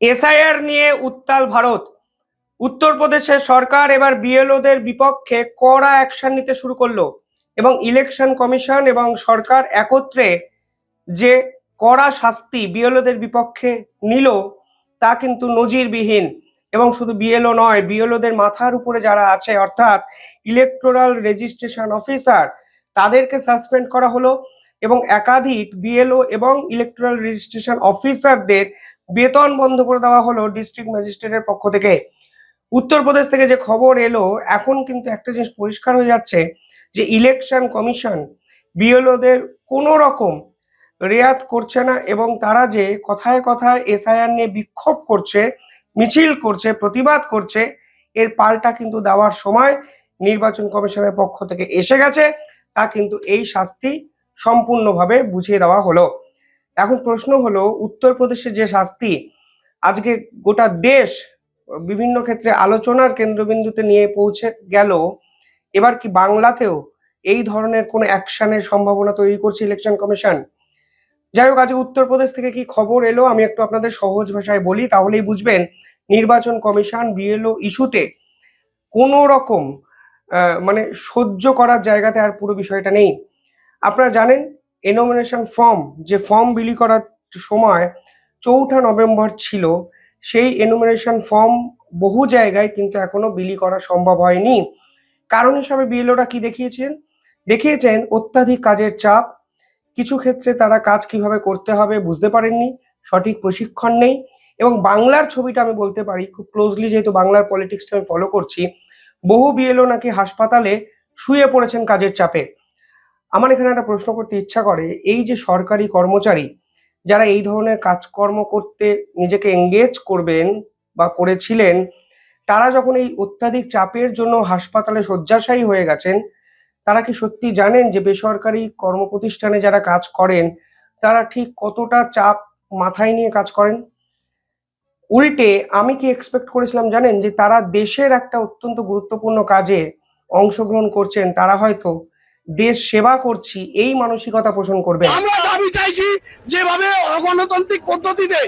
SIR নিয়ে উত্তাল ভারত। উত্তরপ্রদেশের সরকার এবার বিএলওদের বিপক্ষে কড়া অ্যাকশন নিতে শুরু করলো এবং ইলেকশন কমিশন এবং সরকার একত্রে যে কড়া শাস্তি বিএলওদের বিপক্ষে নিল তা কিন্তু নজিরবিহীন। এবং শুধু বিএলও নয়, বিএলওদের মাথার উপরে যারা আছে অর্থাৎ ইলেকটোরাল রেজিস্ট্রেশন অফিসার, তাদেরকে সাসপেন্ড করা হলো এবং একাধিক বিএলও এবং ইলেকটোরাল রেজিস্ট্রেশন অফিসারদের বেতন বন্ধ করে দেওয়া হলো ডিস্ট্রিক্ট ম্যাজিস্ট্রেটের পক্ষ থেকে। উত্তরপ্রদেশ থেকে যে খবর এলো, এখন কিন্তু একটা জিনিস পরিষ্কার হয়ে যাচ্ছে যে ইলেকশন কমিশন বিএলওদের কোনো রকম রেয়াত করছে না এবং তারা যে কথায় কথায় এসআইআর নিয়ে বিক্ষোভ করছে, মিছিল করছে, প্রতিবাদ করছে, এর পাল্টা কিন্তু দেওয়ার সময় নির্বাচন কমিশনের পক্ষ থেকে এসে গেছে। তা কিন্তু এই শাস্তি সম্পূর্ণভাবে বুঝিয়ে দেওয়া হলো। এখন প্রশ্ন হলো, উত্তরপ্রদেশের যে শাস্তি আজকে গোটা দেশ বিভিন্ন ক্ষেত্রে আলোচনার কেন্দ্রবিন্দুতে নিয়ে পৌঁছে গেল, এবার কি বাংলাতেও এই ধরনের কোনো অ্যাকশনের সম্ভাবনা তৈরি করছে ইলেকশন কমিশন? যাই হোক, আজকে উত্তরপ্রদেশ থেকে কি খবর এলো আমি একটু আপনাদের সহজ ভাষায় বলি, তাহলেই বুঝবেন নির্বাচন কমিশন বিএলও ইস্যুতে কোনো রকম মানে সহ্য করার জায়গাতে আর পুরো বিষয়টা নেই। আপনারা জানেন, এনোমিনেশন ফর্ম, যে ফর্ম বিলি করার সময় 4 নভেম্বর ছিল, সেই এনোমিনেশন ফর্ম বহু জায়গায় কিন্তু এখনো বিলি করা সম্ভব হয়নি। কারণ হিসাবে বিএলওরা কি দেখিয়েছেন অত্যাধিক কাজের চাপ, কিছু ক্ষেত্রে তারা কাজ কিভাবে করতে হবে বুঝতে পারেননি, সঠিক প্রশিক্ষণ নেই। এবং বাংলার ছবিটা আমি বলতে পারি খুব ক্লোজলি, যেহেতু বাংলার পলিটিক্সটা আমি ফলো করছি, বহু বিএলও নাকি হাসপাতালে শুয়ে পড়েছেন কাজের চাপে। আমার এখানে একটা প্রশ্ন করতে ইচ্ছা করে, এই যে সরকারি কর্মচারী যারা এই ধরনের কাজকর্ম করতে নিজেকে এঙ্গেজ করবেন বা করেছিলেন, তারা যখন এই অত্যাধিক চাপের জন্য হাসপাতালে শয্যাশায়ী হয়ে গেছেন, তারা কি সত্যি জানেন যে বেসরকারি কর্মপ্রতিষ্ঠানে যারা কাজ করেন তারা ঠিক কতটা চাপ মাথায় নিয়ে কাজ করেন? উল্টে আমি কি এক্সপেক্ট করেছিলাম জানেন, যে তারা দেশের একটা অত্যন্ত গুরুত্বপূর্ণ কাজে অংশগ্রহণ করছেন, তারা হয়তো দেশ সেবা করছি এই মানসিকতা পোষণ করবেন। আমরা দাবি চাইছি, যেভাবে অগণতান্ত্রিক পদ্ধতিতে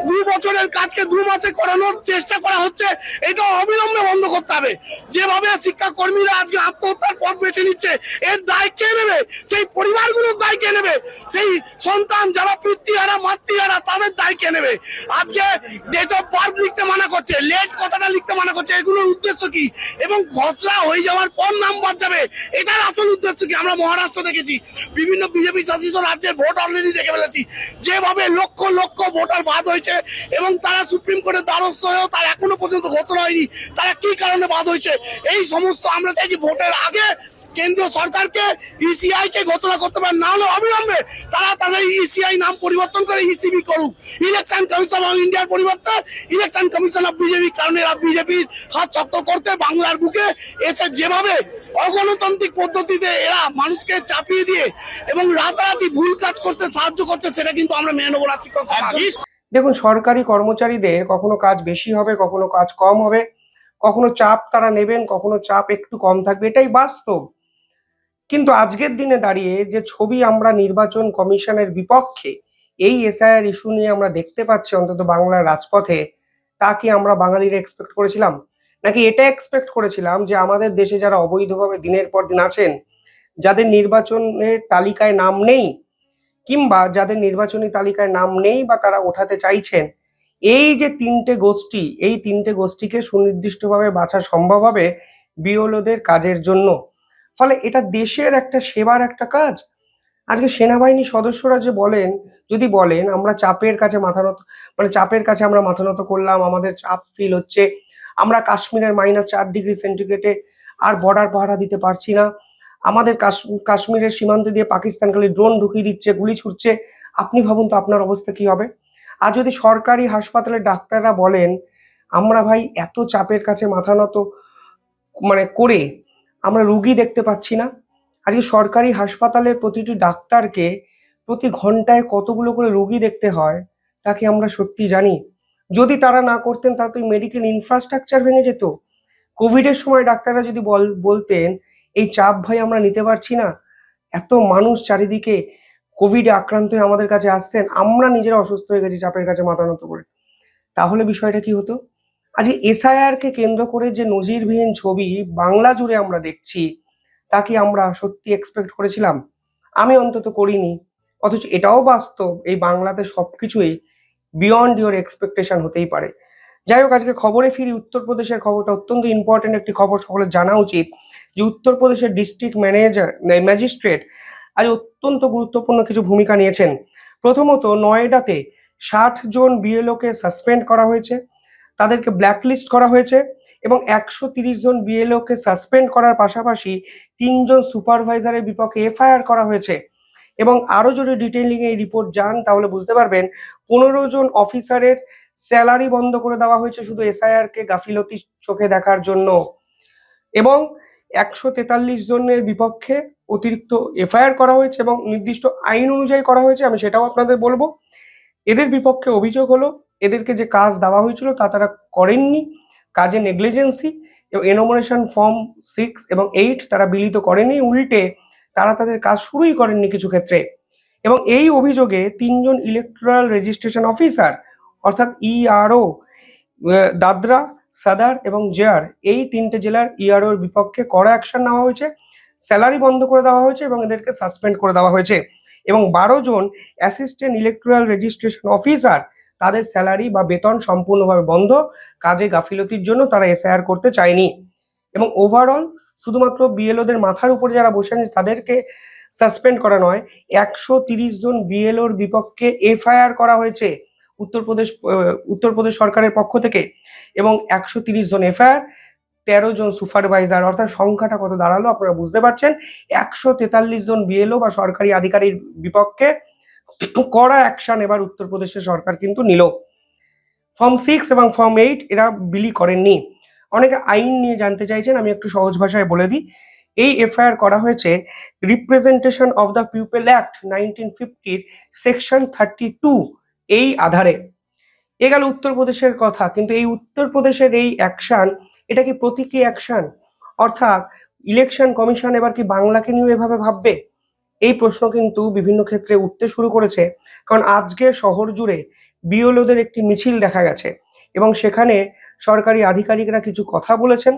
2 বছরের কাজকে 2 মাসে করানোর চেষ্টা করা হচ্ছে, এটা অবিলম্বে বন্ধ করতে হবে। যেভাবে শিক্ষাকর্মীরা আজকে আত্মহত্যার পথ বেছে নিচ্ছে, এর দায় কে নেবে? সেই পরিবারগুলোর দায় কে নেবে? সেই সন্তান যারা পিতৃহারা মাতৃহারা, তাদের দায় কে নেবে? আজকে ডেট অফ বার্থ লিখতে মানা করছে, লেট কথাটা লিখতে মানা করছে, এগুলোর উদ্দেশ্য কি? এবং খসড়া হয়ে যাওয়ার পর নাম্বার যাবে, এটার আসল উদ্দেশ্য কি? আমরা মহারাষ্ট্র দেখেছি, বিভিন্ন বিজেপি শাসিত রাজ্যের ভোট অলরেডি দেখে ফেলেছি, যেভাবে লক্ষ লক্ষ ভোটার বাদ হয়েছে এবং তারা সুপ্রিম কোর্টের দ্বারস্থ হয়েও তার এখনো পর্যন্ত ঘোষণা হয়নি তারা কি কারণে বাদ হয়েছে। এই সমস্ত আমরা চাইছি ভোটের আগে কেন্দ্রীয় সরকারকে, ইসিআই কে ঘোষণা করতে পারে, না হলে অবিলম্বে তারা তাদের ইসিআই নাম পরিবর্তন করে ইসিবি করুক, ইলেকশন কমিশন অফ ইন্ডিয়ার পরিবর্তে ইলেকশন কমিশন অফ বিজেপি। কারণ এরা বিজেপির হাত শক্ত করতে বাংলার বুকে এসে যেভাবে অগণতান্ত্রিক পদ্ধতিতে এরা মানুষকে চাপিয়ে দিয়ে এবং রাতারাতি ভুল কাজ করতে সাহায্য করছে, সেটা কিন্তু আমরা মেনে নেবো না। শিক্ষক সমাজ দেখুন, সরকারি কর্মচারীদের কখনো কাজ বেশি হবে, কখনো কাজ কম হবে, কখনো চাপ তারা নেবেন, কখনো চাপ একটু কম থাকবে, এটাই বাস্তব। কিন্তু আজকের দিনে দাঁড়িয়ে যে ছবি আমরা নির্বাচন কমিশনের বিপক্ষে এই এসআইআর ইস্যু নিয়ে আমরা দেখতে পাচ্ছি অন্তত বাংলার রাজপথে, তা কি আমরা বাঙালিরা এক্সপেক্ট করেছিলাম? নাকি এটা এক্সপেক্ট করেছিলাম যে আমাদের দেশে যারা অবৈধভাবে দিনের পর দিন আছেন, যাদের নির্বাচনের তালিকায় নাম নেই, কিংবা যাদের নির্বাচনী তালিকায় নাম নেই বা তারা ওঠাতে চাইছেন, এই যে তিনটে গোষ্ঠী, এই তিনটে গোষ্ঠীকে সুনির্দিষ্টভাবে বাছা সম্ভব হবে বিএলওদের কাজের জন্য। ফলে এটা দেশের একটা সেবার একটা কাজ। আজকে সেনাবাহিনীর সদস্যরা যে বলেন, যদি বলেন আমরা চাপের কাছে মাথা নত, মানে চাপের কাছে আমরা মাথা নত করলাম, আমাদের চাপ ফিল হচ্ছে, আমরা কাশ্মীরের -4 ডিগ্রি সেন্টিগ্রেডে আর বর্ডার পাহারা দিতে পারছি না, আমাদের কাশ্মীরের সীমান্ত দিয়ে পাকিস্তান খালি ড্রোন ঢুকিয়ে দিচ্ছে, গুলি ছুটছে, আপনি ভাবুন তো আপনার অবস্থা কি হবে। আর যদি সরকারি হাসপাতালের ডাক্তাররা বলেন আমরা ভাই এত চাপের কাছে মাথা নত করে আমরা রুগী দেখতে পাচ্ছি না। আজকে সরকারি হাসপাতালের প্রতিটি ডাক্তারকে প্রতি ঘন্টায় কতগুলো করে রুগী দেখতে হয় তা কি আমরা সত্যি জানি? যদি তারা না করতেন তাহলে তো মেডিকেল ইনফ্রাস্ট্রাকচার ভেঙে যেত। কোভিডের সময় ডাক্তাররা যদি বলতেন এই চাপ ভাই আমরা নিতে পারছি না, এত মানুষ চারিদিকে কোভিডে আক্রান্ত হয়ে আমাদের কাছে আসছেন, আমরা নিজেরা অসুস্থ হয়ে গেছি চাপের কাছে মাথা নত করে, তাহলে বিষয়টা কি হতো? আজ এসআইআর কে কেন্দ্র করে যে নজিরবিহীন ছবি বাংলা জুড়ে আমরা দেখছি, তা কি আমরা সত্যি এক্সপেক্ট করেছিলাম? আমি অন্তত করিনি। অথচ এটাও বাস্তব, এই বাংলাতে সবকিছুই বিয়ন্ড ইওর এক্সপেকটেশন হতেই পারে। যাই হোক, আজকে খবরে ফিরি। উত্তরপ্রদেশের খবরটা অত্যন্ত ইম্পর্টেন্ট একটি খবর, সকলের জানা উচিত যে উত্তরপ্রদেশের ডিস্ট্রিক্ট ম্যাজিস্ট্রেট আজ অত্যন্ত গুরুত্বপূর্ণ কিছু ভূমিকা নিয়েছেন। প্রথমত, নয়ডাতে 60 জন বিএলওকে সাসপেন্ড করা হয়েছে, তাদেরকে ব্ল্যাকলিস্ট করা হয়েছে এবং 130 জন বিএলওকে সাসপেন্ড করার পাশাপাশি 3 জন সুপারভাইজারের বিপক্ষে এফআইআর করা হয়েছে। এবং আরো যদি ডিটেইলিং এই রিপোর্ট যান তাহলে বুঝতে পারবেন 15 জন অফিসারের স্যালারি বন্ধ করে দেওয়া হয়েছে শুধু এসআইআর কে গাফিলতি চোখে দেখার জন্য। এবং 143 জনের বিপক্ষে অতিরিক্ত এফআইআর করা হয়েছে এবং নির্দিষ্ট আইন অনুযায়ী করা হয়েছে, আমি সেটাও আপনাদের বলবো। এদের বিপক্ষে অভিযোগ হলো এদেরকে যে কাজ দেওয়া হয়েছিল তা তারা করেননি, কাজে নেগলিজেন্সি এবং এনোমারেশন ফর্ম 6 এবং 8 তারা বিলিত করেনি, উল্টে তারা তাদের কাজ শুরুই করেননি কিছু ক্ষেত্রে। এবং এই অভিযোগে 3 জন ইলেকট্রাল রেজিস্ট্রেশন অফিসার অর্থাৎ ইআরও, দাদরা, সাদার এবং জেয়ার, এই 3টে জেলার ইআরওর বিপক্ষে কড়া অ্যাকশন নেওয়া হয়েছে, স্যালারি বন্ধ করে দেওয়া হয়েছে এবং এদেরকে সাসপেন্ড করে দেওয়া হয়েছে। এবং 12 জন অ্যাসিস্ট্যান্ট ইলেকট্রাল রেজিস্ট্রেশন অফিসার, তাদের স্যালারি বা বেতন সম্পূর্ণভাবে বন্ধ, কাজে গাফিলতির জন্য তারা এসআইআর করতে চায়নি। এবং ওভারঅল শুধুমাত্র বিএলওদের মাথার উপরে যারা বসে আছেন তাদেরকে সাসপেন্ড করা নয়, 130 জন বিএলওর বিপক্ষে এফআইআর করা হয়েছে উত্তরপ্রদেশ সরকারের পক্ষ থেকে। এবং 130 জন এফআইআর, 13 জন সুপারভাইজার, অর্থাৎ সংখ্যাটা কত দাঁড়ালো আপনারা বুঝতে পারছেন। 143 জন বিএলও বা সরকারি আধিকারিক বিপক্ষে কড়া অ্যাকশন এবার উত্তরপ্রদেশের সরকার কিন্তু নিল। ফর্ম 6 এবং ফর্ম 8 এরা বিলি করেননি। অনেকে আইন নিয়ে জানতে চাইছেন, আমি একটু সহজ ভাষায় বলে দিই। এই এফআইআর করা হয়েছে representation of the people act 1950 section 32 এই আধারে। এ গেল উত্তরপ্রদেশের কথা, কিন্তু এই উত্তরপ্রদেশের এই অ্যাকশন, এটা কি প্রতীকী অ্যাকশন? অর্থাৎ ইলেকশন কমিশন এবার কি বাংলাকে নিয়ে এভাবে ভাববে? এই প্রশ্ন কিন্তু বিভিন্ন ক্ষেত্রে উঠতে শুরু করেছে, কারণ আজকে শহর জুড়ে বিএলওদের একটি মিছিল দেখা গেছে এবং সেখানে সরকারি আধিকারিকরা কিছু কথা বলেছেন,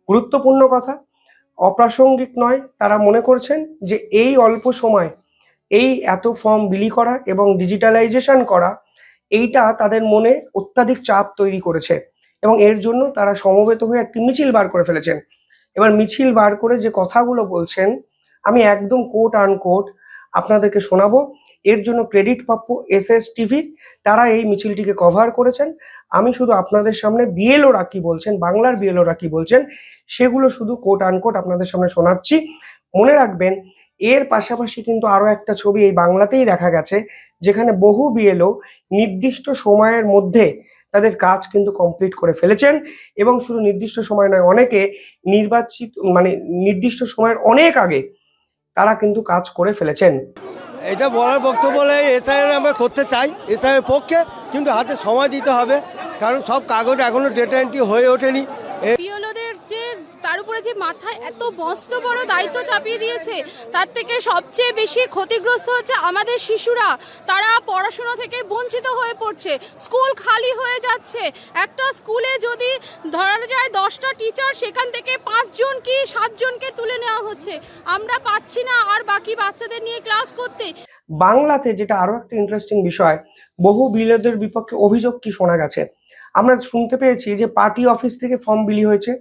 গুরুত্বপূর্ণ কথা, অপ্রাসঙ্গিক নয়। তারা মনে করছেন যে এই অল্প সময় এই এত ফর্ম বিলি করা এবং ডিজিটালাইজেশন করা, এইটা তাদের মনে অত্যাধিক চাপ তৈরি করেছে এবং এর জন্য তারা সমবেত হয়ে একটি মিছিল বার করে ফেলেছেন। এবার মিছিল বার করে যে কথাগুলো বলছেন আমি একদম কোট আনকোট আপনাদেরকে শোনাবো। এর জন্য ক্রেডিট প্রাপ্য এসএস টিভি, তারা এই মিছিলটিকে কভার করেছেন। আমি শুধু আপনাদের সামনে বিএলওরা কি বলছেন, বাংলার বিএলওরা কি বলছেন, সেগুলো শুধু কোট আনকোট আপনাদের সামনে শোনাচ্ছি। মনে রাখবেন, এর পাশাপাশি কিন্তু আরো একটা ছবি এই বাংলাতেই দেখা গেছে, যেখানে বহু বিএলও নির্দিষ্ট সময়ের মধ্যে তাদের কাজ কিন্তু কমপ্লিট করে ফেলেছেন এবং শুধু নির্দিষ্ট সময় নয়, অনেকে নির্দিষ্ট সময়ের অনেক আগে তারা কিন্তু কাজ করে ফেলেছেন। এটা বলার বক্তব্য হলে এসআইআর আমরা করতে চাই, এসআইআর পক্ষে, কিন্তু হাতে সময় দিতে হবে, কারণ সব কাগজ এখনো ডেটা এন্ট্রি হয়ে ওঠেনি। বিএলওদের যে তার উপরে যে মাথায় এত মস্ত বড় দায়িত্ব চাপিয়ে দিয়েছে, তার থেকে সবচেয়ে বেশি ক্ষতিগ্রস্ত হচ্ছে আমাদের শিশুরা। তারা পড়াশোনা থেকে বঞ্চিত হয়ে পড়ছে, স্কুল খালি হয়ে যাচ্ছে। একটা স্কুলে যদি ধরা যায় 10টা টিচার, সেখান থেকে 5 জন কি 7 জনকে তুলে নেওয়া হচ্ছে। আমরা পাচ্ছি না আর বাকি বাচ্চাদের নিয়ে ক্লাস করতে। বাংলাতে যেটা আরো একটা ইন্টারেস্টিং বিষয়, বহু বিএলওদের বিপক্ষে অভিযোগ কি শোনা গেছে, আমরা শুনতে পেয়েছি যে পার্টি অফিস থেকে ফর্ম বিলি হয়েছে,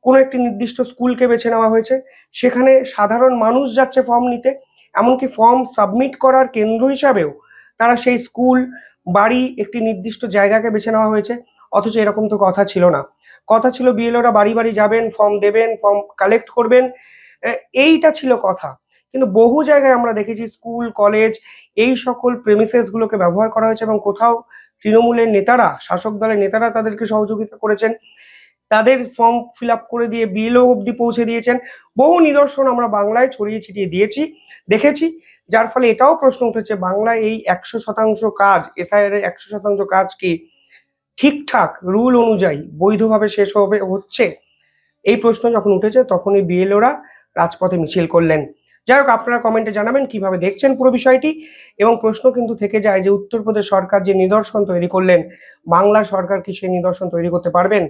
কোনো একটি নির্দিষ্ট স্কুলকে বেছে নেওয়া হয়েছে, সেখানে সাধারণ মানুষ যাচ্ছে ফর্ম নিতে, এমনকি ফর্ম সাবমিট করার কেন্দ্র হিসাবেও তারা সেই স্কুল, বাড়ি, একটি নির্দিষ্ট জায়গাকে বেছে নেওয়া হয়েছে। অথচ এরকম তো কথা ছিল না। কথা ছিল বিএলওরা বাড়ি বাড়ি যাবেন, ফর্ম দেবেন, ফর্ম কালেক্ট করবেন, এইটা ছিল কথা। কিন্তু বহু জায়গায় আমরা দেখেছি স্কুল, কলেজ, এই সকল প্রেমিসেস গুলোকে ব্যবহার করা হয়েছে এবং কোথাও তৃণমূলের নেতারা, শাসক দলের নেতারা তাদেরকে সহযোগিতা করেছেন, তাদের ফর্ম ফিল আপ করে দিয়ে বিএলও অবধি পৌঁছে দিয়েছেন। বহু নিদর্শন আমরা বাংলায় ছড়িয়ে ছিটিয়ে দেখেছি, যার ফলে এটাও প্রশ্ন উঠেছে, বাংলায় এই 100% কাজ, এসআইআর এর 100% কাজ কি ঠিকঠাক রুল অনুযায়ী বৈধভাবে শেষ হচ্ছে? এই প্রশ্ন যখন উঠেছে তখনই বিএলওরা রাজপথে মিছিল করলেন। যাই হোক, আপনারা কমেন্টে জানাবেন কিভাবে দেখছেন পুরো বিষয়টি। এবং প্রশ্ন কিন্তু থেকে যায় যে উত্তরপ্রদেশ সরকার যে নিদর্শন তৈরি করলেন, বাংলা সরকার কি সেই নিদর্শন তৈরি করতে পারবেন?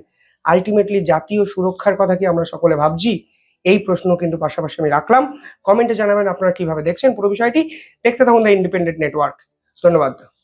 আলটিমেটলি জাতীয় সুরক্ষার কথা কি আমরা সকলে ভাবছি? এই প্রশ্ন কিন্তু পাশাপাশি আমি রাখলাম। কমেন্টে জানাবেন আপনারা কিভাবে দেখছেন পুরো বিষয়টি। দেখতে থাকুন দ্য ইন্ডিপেন্ডেন্ট নেটওয়ার্ক। ধন্যবাদ।